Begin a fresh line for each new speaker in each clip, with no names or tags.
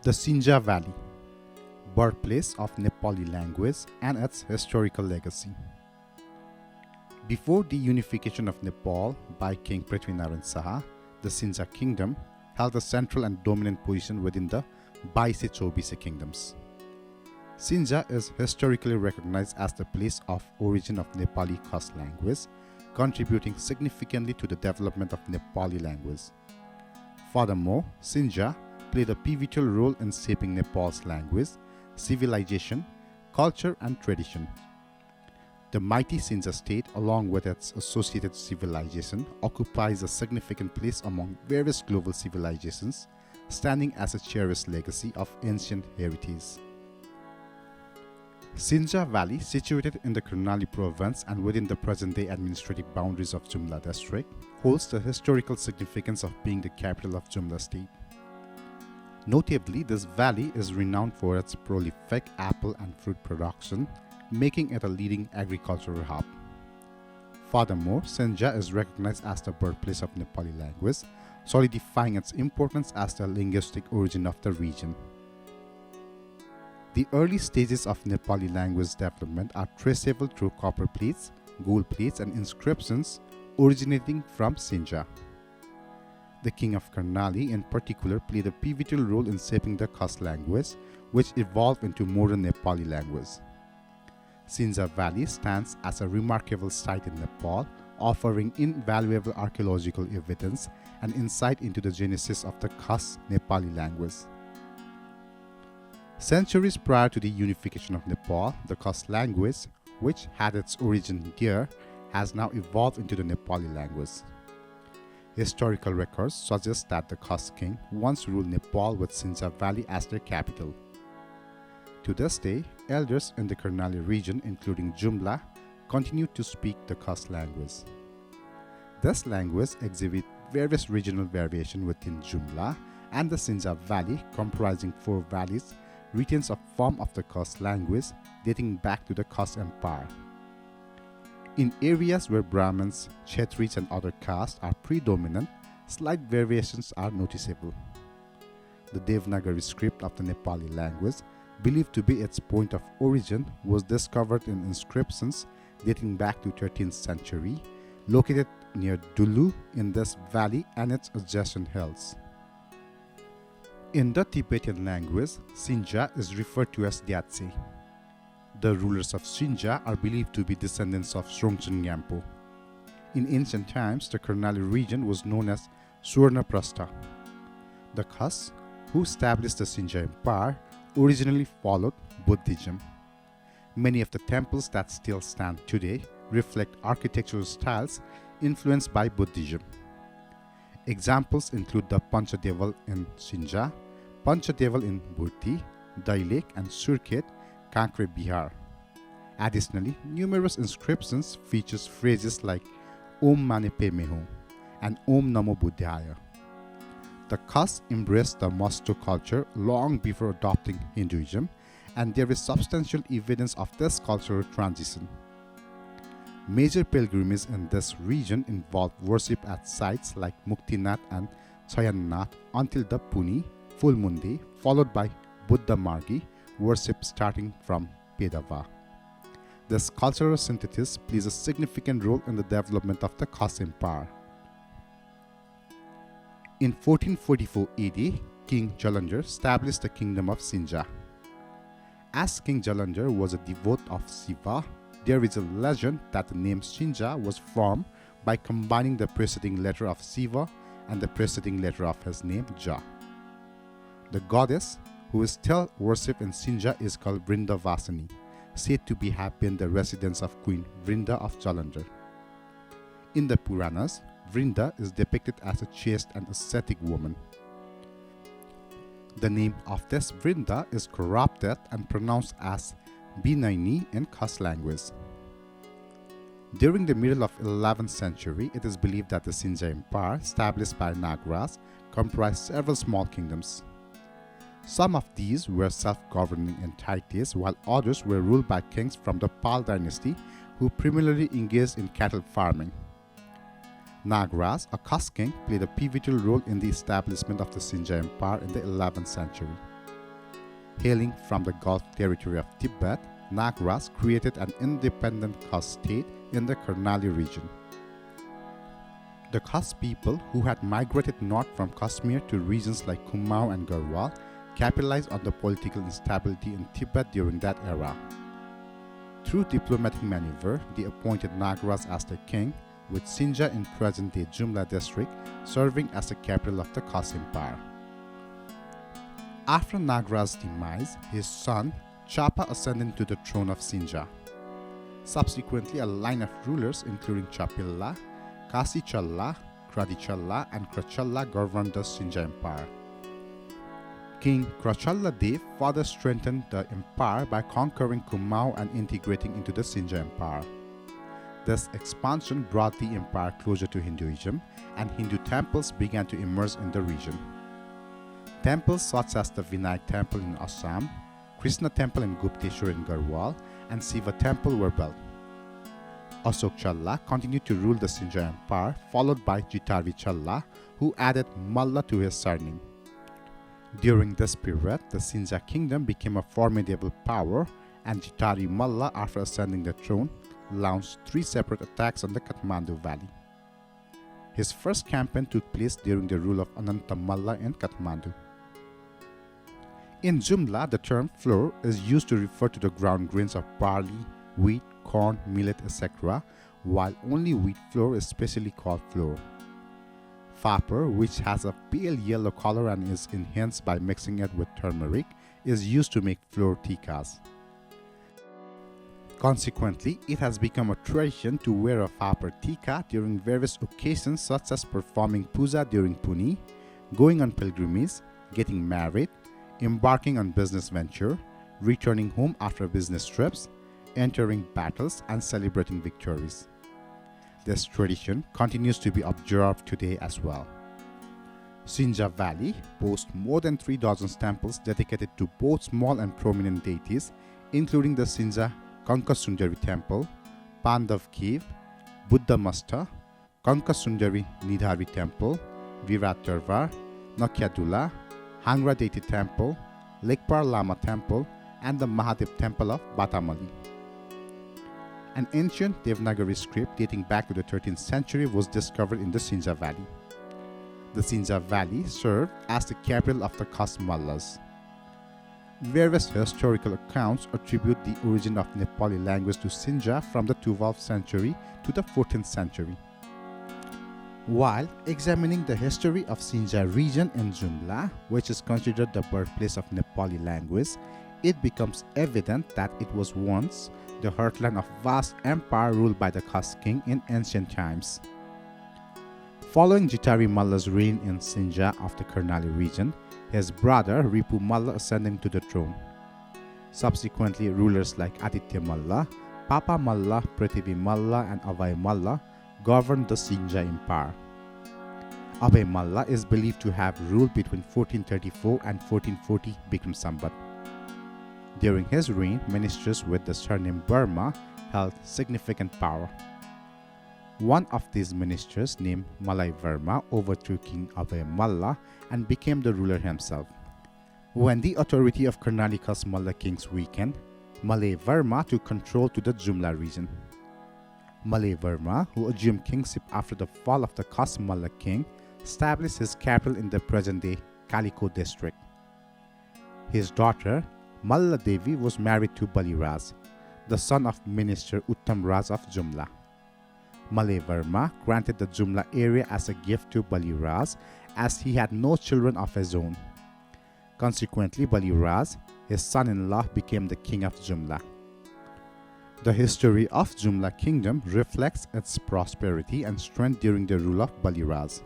The Sinja Valley, birthplace of Nepali language and its historical legacy. Before the unification of Nepal by King Prithvinaran Saha, the Sinja kingdom held a central and dominant position within the Baise Chobise kingdoms. Sinja is historically recognized as the place of origin of Nepali Khas language, contributing significantly to the development of Nepali language. Furthermore, Sinja played a pivotal role in shaping Nepal's language, civilization, culture, and tradition. The mighty Sinja state, along with its associated civilization, occupies a significant place among various global civilizations, standing as a cherished legacy of ancient heritage. Sinja Valley, situated in the Karnali province and within the present-day administrative boundaries of Jumla district, holds the historical significance of being the capital of Jumla state. Notably, this valley is renowned for its prolific apple and fruit production, making it a leading agricultural hub. Furthermore, Sinja is recognized as the birthplace of Nepali language, solidifying its importance as the linguistic origin of the region. The early stages of Nepali language development are traceable through copper plates, gold plates, and inscriptions originating from Sinja. The king of Karnali in particular played a pivotal role in shaping the Khas language, which evolved into modern Nepali language. Sinja Valley stands as a remarkable site in Nepal, offering invaluable archaeological evidence and insight into the genesis of the Khas Nepali language. Centuries prior to the unification of Nepal, the Khas language, which had its origin there, has now evolved into the Nepali language. Historical records suggest that the Khas king once ruled Nepal with Sinja Valley as their capital. To this day, elders in the Karnali region, including Jumla, continue to speak the Khas language. This language exhibits various regional variation within Jumla, and the Sinja Valley, comprising 4 valleys, retains a form of the Khas language dating back to the Khas Empire. In areas where Brahmins, Kshetris, and other castes are predominant, slight variations are noticeable. The Devanagari script of the Nepali language, believed to be its point of origin, was discovered in inscriptions dating back to 13th century, located near Dulu in this valley and its adjacent hills. In the Tibetan language, Sinja is referred to as Gyatse. The rulers of Sinja are believed to be descendants of Srongchen Gyampo. In ancient times, the Karnali region was known as Suvarnaprastha. The Khas, who established the Sinja Empire, originally followed Buddhism. Many of the temples that still stand today reflect architectural styles influenced by Buddhism. Examples include the Panchadeval in Sinja, Panchadeval in Burti, Dailek, and Surkhet, Kankre, Bihar. Additionally, numerous inscriptions feature phrases like Om Mane Padme Hum and Om Namo Buddhaya. The Khas embraced the Masto culture long before adopting Hinduism, and there is substantial evidence of this cultural transition. Major pilgrimages in this region involve worship at sites like Muktinath and Chayannath until the Puni, Full Moon Day, followed by Buddha Margi, worship starting from Pedava. This cultural synthesis plays a significant role in the development of the Khas Empire. In 1444 AD, King Jalandhar established the kingdom of Sinja. As King Jalandhar was a devotee of Shiva, there is a legend that the name Sinja was formed by combining the preceding letter of Shiva and the preceding letter of his name, Ja. The goddess, who is still worshipped in Sinja, is called Vrindavasini, said to have been the residence of Queen Vrinda of Jalandhar. In the Puranas, Vrinda is depicted as a chaste and ascetic woman. The name of this Vrinda is corrupted and pronounced as Binaini in Khas language. During the middle of 11th century, it is believed that the Sinja Empire, established by Nagraj, comprised several small kingdoms. Some of these were self-governing entities, while others were ruled by kings from the Pal dynasty who primarily engaged in cattle farming. Nagraj, a Khas king, played a pivotal role in the establishment of the Sinja Empire in the 11th century. Hailing from the Gulf territory of Tibet, Nagras created an independent Khas state in the Karnali region. The Khas people, who had migrated north from Kashmir to regions like Kumaon and Garhwal, capitalized on the political instability in Tibet during that era. Through diplomatic maneuver, they appointed Nagras as their king, with Sinja in present-day Jumla district serving as the capital of the Khas Empire. After Nagras' demise, his son Chapa ascended to the throne of Sinja. Subsequently, a line of rulers including Chapilla, Kasichalla, Kradichalla, and Krachalla governed the Sinja Empire. King Krachalla Dev further strengthened the empire by conquering Kumaon and integrating into the Sinja Empire. This expansion brought the empire closer to Hinduism, and Hindu temples began to emerge in the region. Temples such as the Vinayak Temple in Assam, Krishna Temple in Gupteshwar in Garhwal, and Shiva Temple were built. Ashok Challa continued to rule the Sinja Empire, followed by Jitavi Challa, who added Malla to his surname. During this period, the Sinja kingdom became a formidable power, and Jitari Malla, after ascending the throne, launched 3 separate attacks on the Kathmandu Valley. His first campaign took place during the rule of Ananta Malla in Kathmandu. In Jumla, the term flour is used to refer to the ground grains of barley, wheat, corn, millet, etc., while only wheat flour is specially called flour. Fapar, which has a pale yellow color and is enhanced by mixing it with turmeric, is used to make flour tikkas. Consequently, it has become a tradition to wear a Fapar tikka during various occasions such as performing puja during Puni, going on pilgrimage, getting married, embarking on business venture, returning home after business trips, entering battles, and celebrating victories. This tradition continues to be observed today as well. Sinja Valley boasts more than 3 dozen temples dedicated to both small and prominent deities, including the Sinja Kankasundari Temple, Pandav Cave, Buddha Masta, Kankasundari Nidhari Temple, Virat Darbar, Nakyadula, Hangra Deity Temple, Lekpar Lama Temple, and the Mahadev Temple of Batamali. An ancient Devanagari script dating back to the 13th century was discovered in the Sinja Valley. The Sinja Valley served as the capital of the Khas Mallas. Various historical accounts attribute the origin of Nepali language to Sinja from the 12th century to the 14th century. While examining the history of Sinja region in Jumla, which is considered the birthplace of Nepali language, it becomes evident that it was once the heartland of vast empire ruled by the Khas king in ancient times. Following Jitari Malla's reign in Sinja of the Karnali region, his brother Ripu Malla ascending to the throne. Subsequently, rulers like Aditya Malla, Papa Malla, Prithvi Malla, and Avai Malla governed the Sinja Empire. Abhay Malla is believed to have ruled between 1434 and 1440 Bikram Sambat. During his reign, ministers with the surname Burma held significant power. One of these ministers, named Malai Verma, overthrew King Abhay Malla and became the ruler himself. When the authority of Karnataka's Malla kings weakened, Malay Verma took control to the Jumla region. Malay Verma, who assumed kingship after the fall of the Khas Malla king, established his capital in the present-day Kaliko district. His daughter, Malla Devi, was married to Baliraj, the son of Minister Uttam Raj of Jumla. Malay Verma granted the Jumla area as a gift to Baliraj, as he had no children of his own. Consequently, Baliraj, his son-in-law, became the king of Jumla. The history of Jumla kingdom reflects its prosperity and strength during the rule of Baliraj.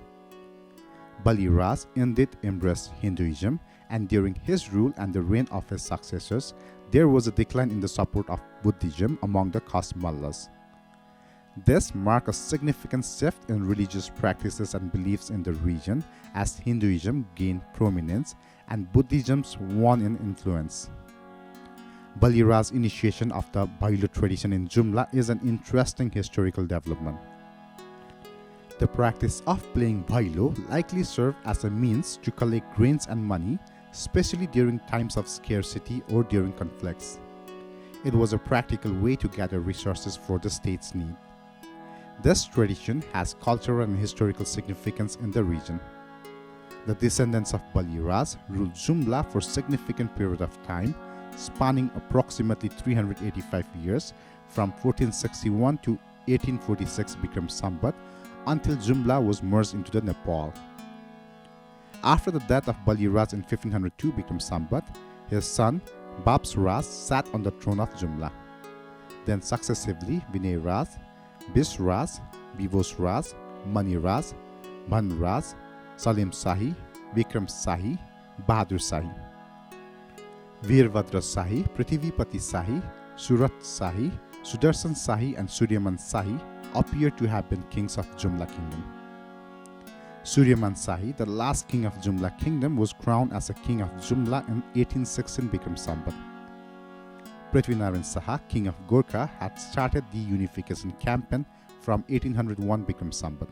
Baliraj indeed embraced Hinduism, and during his rule and the reign of his successors, there was a decline in the support of Buddhism among the Khas Mallas. This marked a significant shift in religious practices and beliefs in the region as Hinduism gained prominence and Buddhism won in influence. Baliraj's initiation of the Bhailo tradition in Jumla is an interesting historical development. The practice of playing Bhailo likely served as a means to collect grains and money, especially during times of scarcity or during conflicts. It was a practical way to gather resources for the state's need. This tradition has cultural and historical significance in the region. The descendants of Bali Raj ruled Jumla for a significant period of time, spanning approximately 385 years from 1461 to 1846 Bikram Sambat until Jumla was merged into the Nepal. After the death of Bali Raj in 1502 Bikram Sambat, his son Babs Raj sat on the throne of Jumla. Then successively Vinay Raj, Bis Raj, Bivos Raj, Mani Raj, Bhan Raj, Salim Shahi, Vikram Shahi, Bahadur Shahi, Veerbhadra Shahi, Prithivipati Shahi, Surat Shahi, Sudarshan Shahi and Suryaman Shahi appear to have been kings of Jumla kingdom. Suryaman Shahi, the last king of Jumla kingdom, was crowned as a king of Jumla in 1816 Bikram Sambat. Prithvinarayan Saha, king of Gorkha, had started the unification campaign from 1801 Bikram Sambat.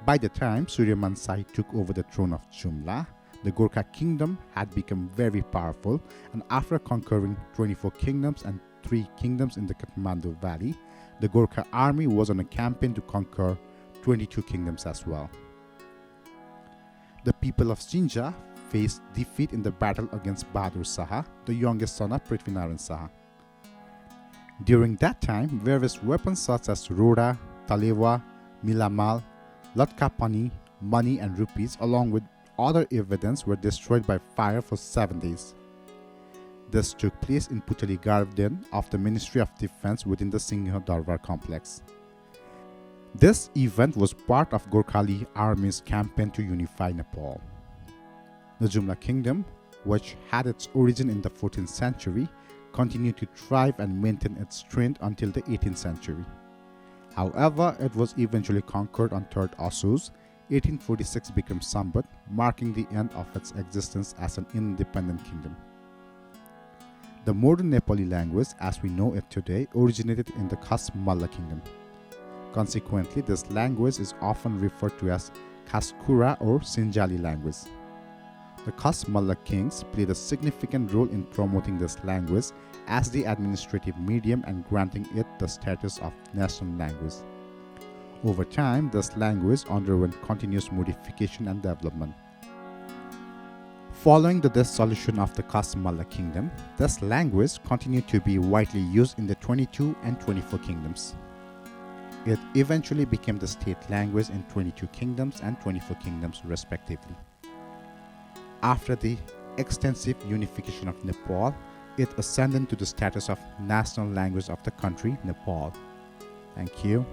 By the time Suryaman Shahi took over the throne of Jumla, the Gorkha kingdom had become very powerful, and after conquering 24 kingdoms and 3 kingdoms in the Kathmandu Valley, the Gorkha army was on a campaign to conquer 22 kingdoms as well. The people of Sinja faced defeat in the battle against Bahadur Saha, the youngest son of Prithvinarayan Saha. During that time, various weapons such as Roda, Talewa, Milamal, Latkapani, money and rupees along with other evidence were destroyed by fire for 7 days. This took place in Putali Garden of the Ministry of Defense within the Singha Darbar complex. This event was part of Gorkhali army's campaign to unify Nepal. The Jumla kingdom, which had its origin in the 14th century, continued to thrive and maintain its strength until the 18th century. However, it was eventually conquered on 3rd Assus, 1846 Bikram Sambat, marking the end of its existence as an independent kingdom. The modern Nepali language, as we know it today, originated in the Khas Malla kingdom. Consequently, this language is often referred to as Khaskura or Sinjali language. The Khas Malla kings played a significant role in promoting this language as the administrative medium and granting it the status of national language. Over time, this language underwent continuous modification and development. Following the dissolution of the Khas Malla kingdom, this language continued to be widely used in the 22 and 24 kingdoms. It eventually became the state language in 22 kingdoms and 24 kingdoms respectively. After the extensive unification of Nepal, it ascended to the status of national language of the country, Nepal. Thank you.